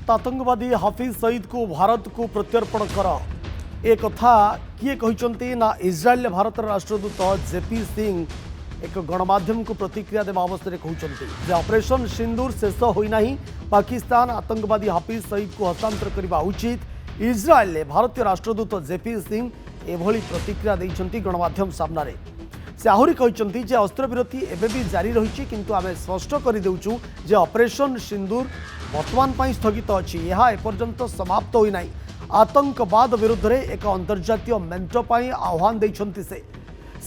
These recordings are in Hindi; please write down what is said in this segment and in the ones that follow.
हत्यायत आतंकवादी हाफिज सईद को भारत को प्रत्यर्पण कर ए कथा किए कहते ना इज्राएल भारत राष्ट्रदूत जेपी सिंह एक गणमाध्यम को प्रतिक्रिया देवा अवस्था कहते ऑपरेशन सिंदूर शेष होना पाकिस्तान आतंकवादी हाफिज सईद को हस्तांतर करने उचित इज्राएल भारतीय राष्ट्रदूत जेपी सिंह एभली प्रतिक्रिया देइछन्ति गणमाध्यम सामने से आहरी कहते जे अस्त्रविरति एवं भी जारी रही किंतु आम स्पष्ट कर देउछु जे ऑपरेशन सिंदूर वर्तमान पर स्थगित अच्छी यह एपर्यंत समाप्त होना आतंकवाद विरुद्ध में एक अंतर्जातीय मेंट आह्वान देइछन्ति से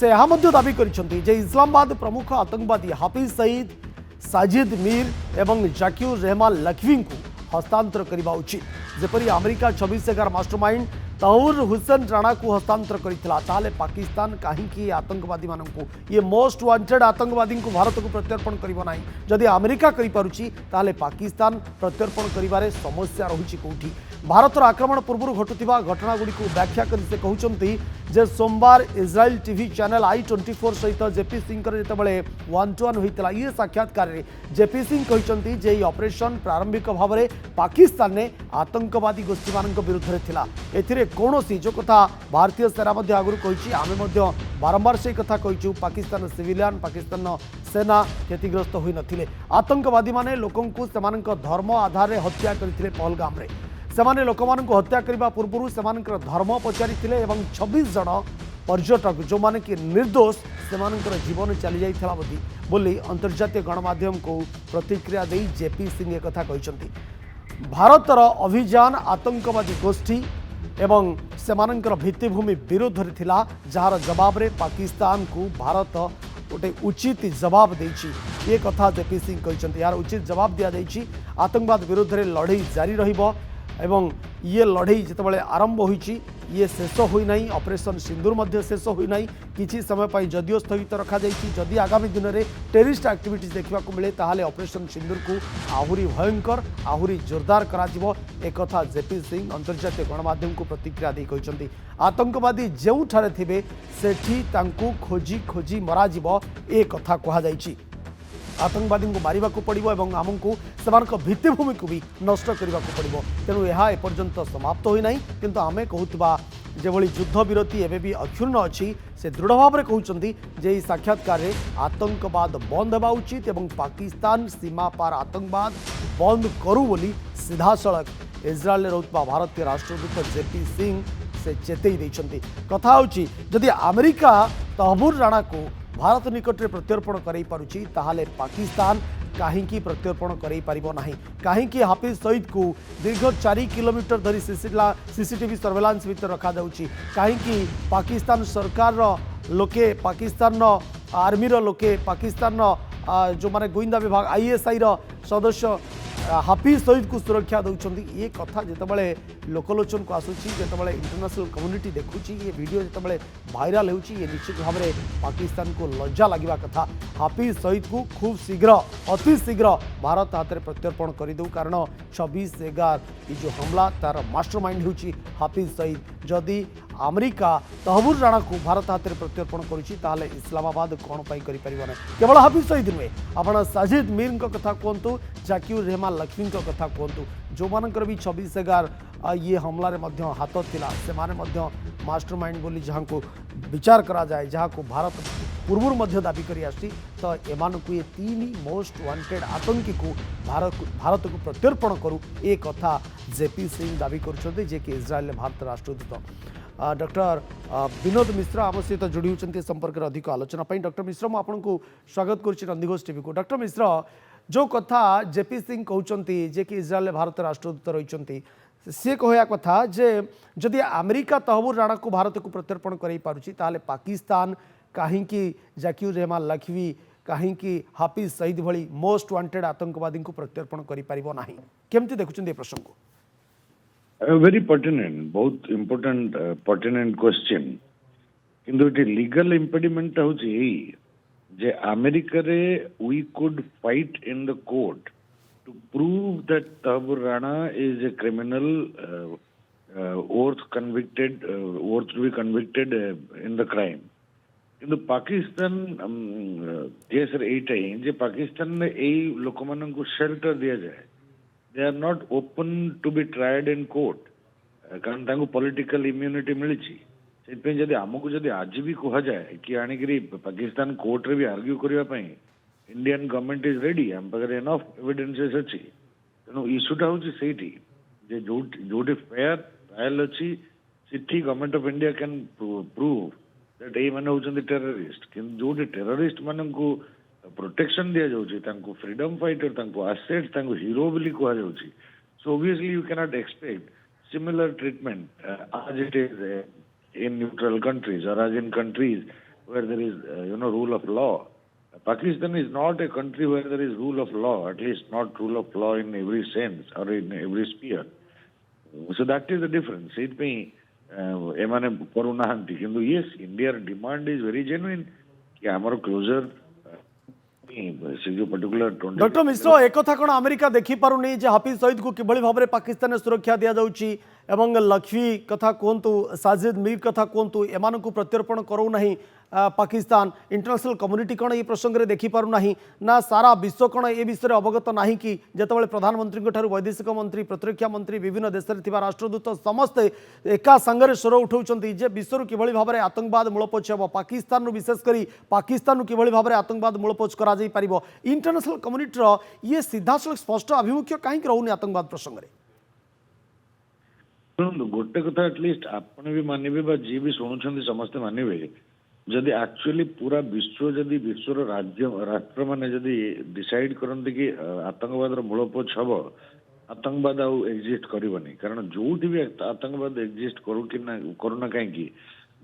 यह दावी करिसेंति जे इस्लामाबाद प्रमुख आतंकवादी हाफिज सईद साजिद मीर एवं जाकिर रहमान लखवी को हस्तांतर करने उचित जपरी अमेरिका 26/11 मास्टरमाइंड तहूर हुसैन राणा को हस्तांतर करता पाकिस्तान कहीं आतंकवादी मान ये मोस्ट वांटेड आतंकवादी को भारत को प्रत्यर्पण करना जदि अमेरिका करें पाकिस्तान प्रत्यर्पण कर समस्या रही कौटी भारत आक्रमण पूर्व घटुवा घटनागुड़ी को व्याख्या कर से कहते जे सोमवार इज्राएल टीवी चैनल I24 सहित जेपी सिंह जितेबाला 1-to-1 होता ये साक्षात्कार में जेपी सिंह कहते जे ऑपरेशन प्रारंभिक भाव में पाकिस्तान ने आतंकवादी गोष्ठी मान विरुद्ध थिला एथिरे कौनसी जो कथा भारतीय सेना आगुरी कही आम बारंबार से कथा कहीचु पाकिस्तान सिविलियन पाकिस्तान सेना क्षतिग्रस्त होई नथिले आतंकवादी माने लोकों को सेमानक धर्म आधार में हत्या करथिले पहलगाम रे सेमाने लोकमानंको हत्या करबा पूर्व सेमानकर धर्म पचारिथिले एवं 26 जन पर्यटक जो माने कि निर्दोष सेमानकर जीवन चली जाइथिला बोली अंतर्जातीय गणमाध्यम को प्रतिक्रिया देई जेपी सिंह एक कथा कहिसंती भारतर अभियान आतंकवादी गोष्ठी एवं सेमानकर भित्तिभूमि विरोध रे थिला जार जवाब रे पाकिस्तान को भारत गोटे उचित जवाब देछि ये कथा जेपी सिंह कहते यार उचित जवाब दिया जाइछि आतंकवाद विरोध में लड़ई जारी रहिबो एवं ये लड़ई जितेबाला आरंभ होइछि ये शेष होना ऑपरेशन सिंदूर मध्य शेष होना किसी समय पर जदिओ स्थगित रखा जदि आगामी दिन में टेरिस्ट एक्टिविटीज देखा मिले ताहले ऑपरेशन सिंदूर को आहुरी भयंकर आहुरी जोरदार करा एक कथा जेपी सिंह अंतर्जातीय गणमाध्यम को प्रतिक्रिया दी कहते आतंकवादी जोठारे थिबे सेठी तांकु खोजी खोजी मरा ए कथा कहुई आतंकवादी को मारिबा को पड़िबो एवं आमको सेमानक भित्तिभूमि को भी नष्ट करने को पड़िबो तेणु यह एपर्यंत समाप्त होई नाही किंतु आमे कहूतबा जेभली युद्ध विरति एवं भी अक्षुण्ण अच्छी से दृढ़ भाव में कहते जे साक्षात्कार में आतंकवाद बंद होगा उचित एवं पाकिस्तान सीमा पार आतंकवाद बंद करू बोली सीधा सड़क इज्राएल रोकवा भारतीय राष्ट्रदूत जेपी सिंह से चेतई देइछन्ति कथा होची जदि अमेरिका तहबूर राणा को भारत निकट में प्रत्यर्पण करें पारुछि ताहाले पाकिस्तान कहीं प्रत्यर्पण करें पारिबो नाही कहीं हाफिज सईद को दीर्घ 4 किलोमीटर धरी सीसीटीवी सर्वेलांस भीतर रखा जाउछि कहीं पाकिस्तान सरकार लोके पाकिस्तान आर्मी लोके पाकिस्तान जो माने गोइंदा विभाग ISI सदस्य हाफिज सईद को सुरक्षा दौरान ये कथा जितेबाला लोकलोचन को आसूची जितेबाला इंटरनेशनल कम्युनिटी देखुची ये वीडियो जितेबाला वायरल होची ये निश्चित भाव में पाकिस्तान को लज्जा लगे कथा हाफिज सईद को खूब शीघ्र अति शीघ्र भारत हाथ में प्रत्यर्पण करदे कारण 26/11 ये जो हमला तार मास्टरमाइंड होची हाफिज सईद जदि अमेरिका तहबूर राणा को भारत हाथ में प्रत्यर्पण करुच्ची इस्लामाबाद कौन पाई करें केवल हाफिज सईद नुहे आप साजिद मीर कथा कहतु जाकिर रहमान लक्ष्मी कथा कहतु जो मानकर भी 26/11 ये हमलार हाथ थिला से माने मास्टरमाइंड बोली जहाँ को विचार करा जाए जहाँ को भारत पूर्व दाबी कर तो एमानकु ये 3 मोस्ट वांटेड आतंकी को भारत को प्रत्यर्पण करू ए कथा जेपी सिंह दाबी कर कि इज्राएल भारत राष्ट्रदूत डॉक्टर विनोद मिश्र आम सहित जोड़ी होती संपर्क में अधिक आलोचना डॉक्टर मिश्र मुझे स्वागत करुच्ची नंदीघोष टीवी को डॉक्टर मिश्र जो कथा जेपी सिंह कहते जे कि इज्राएल भारत राष्ट्रदूत रही सी कहया कथा जे जदि अमेरिका तहबूर राणा को भारत को प्रत्यर्पण कर पारुछि ताले पाकिस्तान कहीं जाकिर रहमान लखवी कहीं हाफिज सईद भली मोस्ट वांटेड आतंकवादी को प्रत्यर्पण कर पारिबो नाही केमती देखुछन ए प्रसंग को वेरी पर्टिनेंट बहुत इम्पोर्टेंट पर्टिनेंट क्वेश्चन किंतु ये लीगल इम्पेडिमेंट होची जे अमेरिका रे we could fight in the court to prove that Tahawwur Rana is a criminal worth to be convicted in the crime. किंतु पाकिस्तान जे सर एटा जे पाकिस्तान ने ए लोक मान को शेल्टर दिया जाए they are not open to be tried in court. कारण तांको पॉलिटिकल इम्यूनिटी मिली से जदि आमको जदि आज भी कह जाए कि आणिकी पाकिस्तान कोर्ट रे भी आर्ग्यू करने इंडियन गवर्नमेंट इज रेडी आम पाखे एनफ एविडेंसेस अच्छी तेणु इश्यूटा हूँ से जो फेयर ट्रायल अच्छी से government of India can prove that ये मैंने होती टेररिस्ट कि जो टेररिस्ट मान को प्रोटेक्शन दि जाऊँ फ्रीडम फाइटर आसेट्स हीरो बोली कहुच्छी so obviously you cannot expect similar treatment as it is in neutral countries or as in countries where there is rule of law. Pakistan is not a country where there is rule of law, at least not rule of law in every sense or in every sphere. So that is the difference. It may emane karunahanti kintu yes, India's demand is very genuine कि हमारा क्लोजर डॉक्टर मिश्र एक कथा कौन अमेरिका देखिपारुनी जे हाफिज सईद को किभली भाव में पाकिस्तान सुरक्षा दि जाउची एवं लक्ष्मी कथा कहतु साजिद मीर कथा कहतु एम प्रत्यर्पण करूना पाकिस्तान इंटरनेशनल कम्युनिटी कौन ये प्रसंग में देखिपारुना ना सारा विश्व कौन ए विषय अवगत ना कि जितेबाला प्रधानमंत्री वैदेशिक मंत्री प्रतिरक्षा मंत्री विभिन्न देश में राष्ट्रदूत समस्ते एका सांगे स्वर उठाउछंती जे विश्व किभली भाव में आतंकवाद मूलपोछ हम पाकिस्तान विशेषकर पाकिस्तान किभली भाव में आतंकवाद मूलपोछ करा जाई परिबो इंटरनेशनल कम्युनिटीर ये सीधासख स्पष्ट आभिमुख्य कहीं रोनी आतंकवाद प्रसंग में गोटे कथा एटलिस्ट आपण भी मानवे जी भी शुणुंट समस्ते मानवे जदि एक्चुअली पूरा विश्व जदि विश्वर राज्य राष्ट्र माने जदि डिसाइड करते कि आतंकवाद मूलपोछ हम आतंकवाद आउ एक्जिस्ट करनी कारण जो भी आतंकवाद एक्जिस्ट करूना कहीं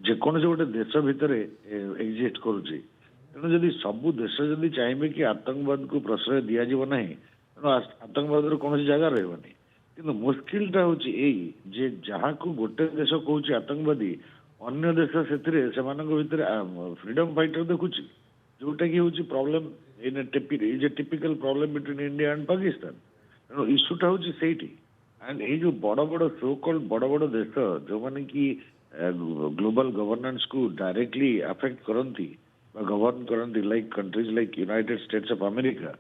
जेकोसी गोटे देश भितर एक्जिस्ट करुच्ची तेणु जदि सबू देश जदि चाहिए कि आतंकवाद को प्रश्रय दि जाव ना तेणु आतंकवाद कौन जगह रही कि मुस्किलटा हूँ ये जहाँ को गोटे देश कौच आतंकवादी अन्य देश से भितर फ्रीडम फाइटर देखुची जोटा कि हूँ problem in is a typical problem between India and Pakistan तेणु इश्यूटा हूँ से एंड ये जो बड़ बड़ सो कॉल्ड बड़ बड़ देश जो मैंने कि ग्लोबल गवर्नेंस को डायरेक्टली अफेक्ट करती गवर्न करती like countries like United States of America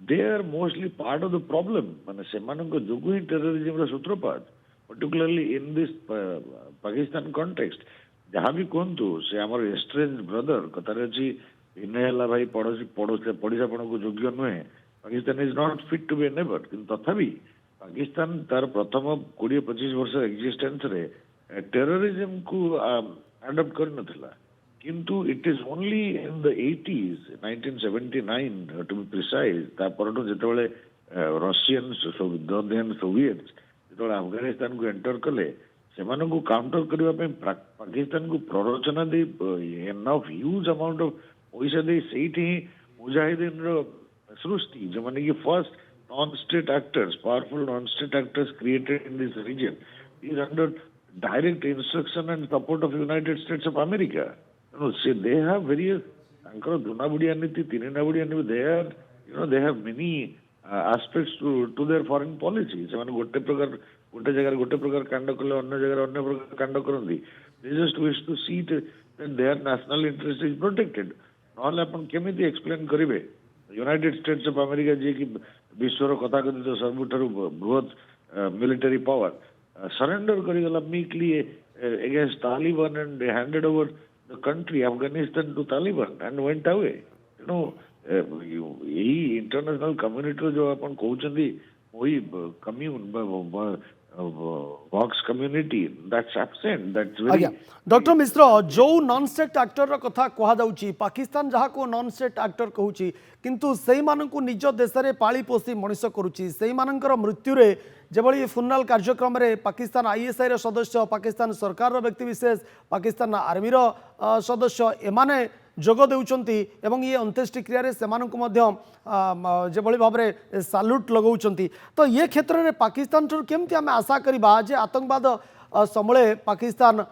they are mostly part of the problem माने सेमानंको जोगु ही टेररिज्म रा सूत्रपात particularly in this Pakistan context जहाँ भी कहतु से आमर estranged brother कतार अच्छी इन्हेला भाई पड़ोसा पण को योग्य नुहे Pakistan is not fit to be a neighbour किंतु तथापि पाकिस्तान तार प्रथम 20-25 वर्ष एक्जिस्टेंस रे टेररिज्म को अडॉप्ट कर नथिला किंतु it is only in the 80s 1979 to be precise तापरठू जेतेबेले रशियन सोवियट्स जेतेबेले अफगानिस्तान को एंटर कले सेमानन को काउंटर करबा पे पाकिस्तान को प्ररोचना दे एनफ ह्यूज अमाउंट ऑफ पैसा दे सेठी मुजाहिदीन रो सृष्टि जो माने कि first non state actors powerful non state actors created in this region is under direct instruction and support of United States of America No, see, they have various Dunabudi Niti, Tirinabudi Niti, they have many aspects to their foreign policy. So, gote pragar kanda kale, anna pragar kanda karandi. They just wish to see that their national interest is protected. All upon kemiti explain karibe. United States of America je ki vishwar katha kadito sarvutaru bruhat military power surrender karigala meekly against Taliban and they handed over the country Afghanistan to Taliban and went away. You know, यही इंटरनेशनल कम्युनिटी जो अपन कहते वही commune vox community that's absent that's very doctor Mishra जो नॉन स्टेट एक्टर कथा कह जाउची पाकिस्तान जहाँ को नॉन स्टेट एक्टर कहूची किंतु सेई मानकु निज देश रे पाली पोसी मनुष्य करूची सेई मानकर मृत्यु रे जेबली फुनराल कार्यक्रम रे पाकिस्तान आईएसआई रो सदस्य पाकिस्तान सरकार रो व्यक्ति विशेष पाकिस्तान आर्मी रो सदस्य एमाने जोग देउचंती एवं ये अंत्येष्टि क्रिया रे सेमानकु मध्य जेबली भाव में साल्यूट लगाउचंती तो ये क्षेत्र में पाकिस्तान केमती आम आशा करबा जे आतंकवाद समूले पाकिस्तान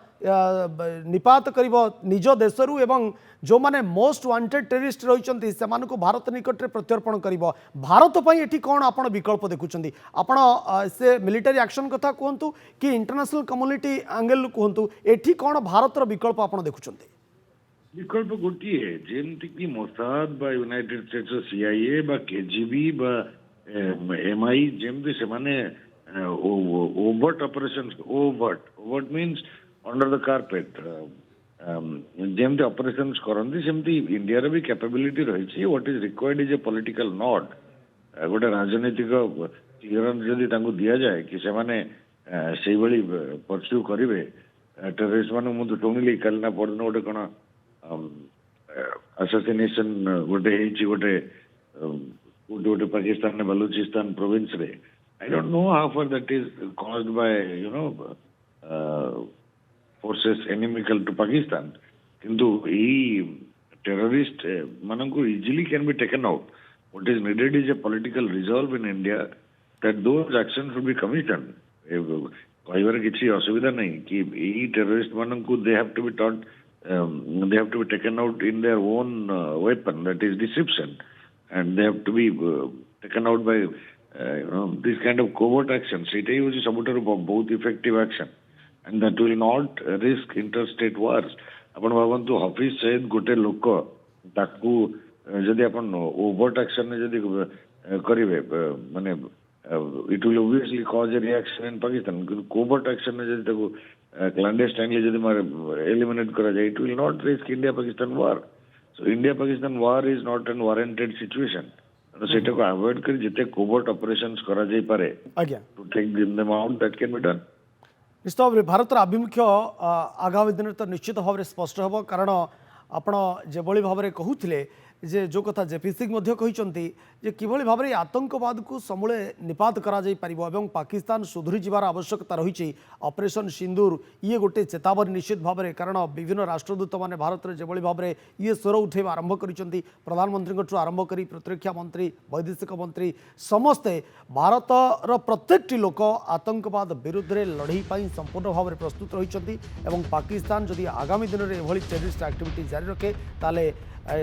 निपात करिब निज देशरू एवं जो माने मोस्ट वांटेड टेररिस्ट रही से भारत निकट में प्रत्यर्पण करिब भारत पई एठी कौन आपण विकल्प देखुचंती आपण से मिलिटरी एक्शन कथा कहतु कि इंटरनेशनल कम्युनिटी एंगल कहतु एठी कौन भारतर विकल्प आपण देखुचंती विकल्प गोटे जेमती कि मोसाद बा यूनाइटेड स्टेट्स CIA बा KGB बा एमआई जेमती से माने overt operations overt means under the carpet जेमती ऑपरेशंस करंती सेमती इंडिया रे भी कैपेबिलिटी रही what is required is a political nod गोटे राजनीतिक क्लियरेंस जदि तांको दिया जाए कि से माने से भली परस्यू करिवे टेररिस्ट माने मु तो टोंगली कलना पड़न गोटे कोन असैसिनेशन गोटे हेची गोटे गोटे पाकिस्तान ने बलूचिस्तान प्रोविंस रे I don't know how far that is caused by you know forces inimical to Pakistan किंतु ई टेररिस्ट माननको easily can be taken out what is needed is a political resolve in India that those actions should be commissioned कहबार किसी असुविधा नहीं कि ई टेररिस्ट माननको they have to be taught they have to be taken out in their own weapon, that is deception, and they have to be taken out by this kind of covert actions. It is sabutar both effective action, and that will not risk interstate wars. अपन भावन्तु हाफिज सईद गोटे लोक ताकू जदि अपन ओवर्ट एक्शन जदि करिवे माने it will obviously cause a reaction in Pakistan. Covert action जदि ताकू clandestinely जदि मारे eliminate करा जाए, it will not risk India-Pakistan war. So India-Pakistan war is not an warranted situation. सेटा को अवॉइड कर जिते कोवर्ट ऑपरेशंस करा जाई पारे to take them out that can be done निश्चित भाव में भारतर आभिमुख्य आगामी दिन तो निश्चित भाव में स्पष्ट हम कारण आपण जो भाव में कहते जे जो कथा जेपी सिंह जे किभली भाव में आतंकवाद को समूले निपात करा जाई परिबो एवं पाकिस्तान सुधरी जीवार आवश्यकता रही ऑपरेशन सिंदूर ये गोटे चेतावनी निश्चित भाव में कारण विभिन्न राष्ट्रदूत मैंने भारत में जो भाव में ये स्वर उठेवा आरंभ कर प्रधानमंत्री आरंभ कर प्रतिरक्षा मंत्री वैदेशिक मंत्री समस्ते भारतर प्रत्येकटी लोक आतंकवाद विरुद्ध में लड़ई संपूर्ण भाव में प्रस्तुत रही पाकिस्तान जदि आगामी दिन में एभली टेररिस्ट एक्टिविटी जारी रखे ताले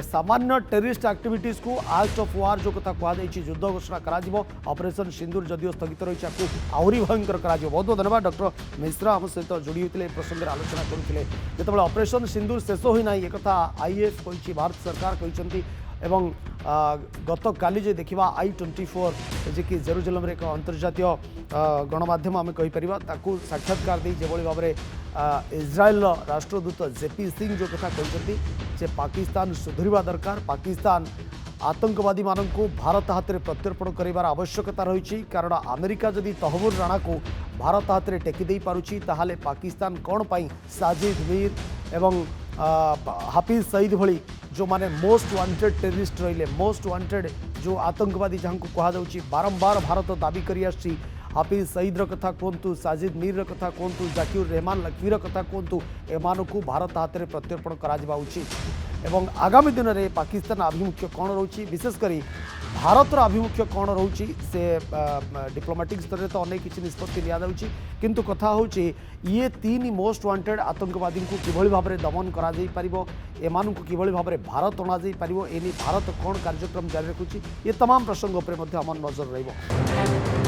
सामान्य टेररिस्ट एक्टिविटीज को एक्ट ऑफ वार जो कथा कहुई युद्ध घोषणा करा ऑपरेशन सिंदूर जदिव स्थगित रही आहरी भयंकर करा बहुत बहुत धन्यवाद डॉक्टर मिश्रा आम सहित जोड़ी होते प्रसंग में आलोचना करते जिते ऑपरेशन सिंदूर शेष होना एक आईएएफ कही भारत सरकार कहते एवं गत काली जे देखा I-24 जे कि जेरुजलम रे एक अंतर्जातीय गणमाध्यम आम कहीपर साक्षात्कार दी जो भाव में इज्राएल राष्ट्रदूत जेपी सिंह जो कथा कहते पाकिस्तान सुधरवा दरकार पाकिस्तान आतंकवादी मानक भारत हाथ में प्रत्यर्पण कर आवश्यकता रही कारण अमेरिका जदि तहमुर राणा को भारत हाथ में टेकी पारुछि ताहाले पाकिस्तान कौन पाई साजिद मीर एवं हाफिज सईद भली जो माने मोस्ट वांटेड टेररिस्ट रहिले मोस्ट वांटेड जो आतंकवादी जहाँ को कहुच्छी बारंबार भारत दाबी कर हाफिज सईद कथा कहतु साजिद मीर कथा कहतु जाकिर रहमान लखवीर कथा कहतु एमान को भारत हाथ में प्रत्यर्पण करा उचित एवं आगामी दिन में पाकिस्तान आभिमुख्य कौन रोची विशेषकर भारतर आभिमुख्य कौन रोची से डिप्लोमेटिक स्तर में तो अनेक किसी निष्पत्ति नि किंतु कथा होची ये तीन मोस्ट वांटेड आतंकवादी को किभली भाव में दमन करा जाई परिबो एमान को किभली भाव में भारत अणा जाई परिबो एनी भारत कौन कार्यक्रम जारी रखुची ये तमाम प्रसंग पर आम नजर रहिबो।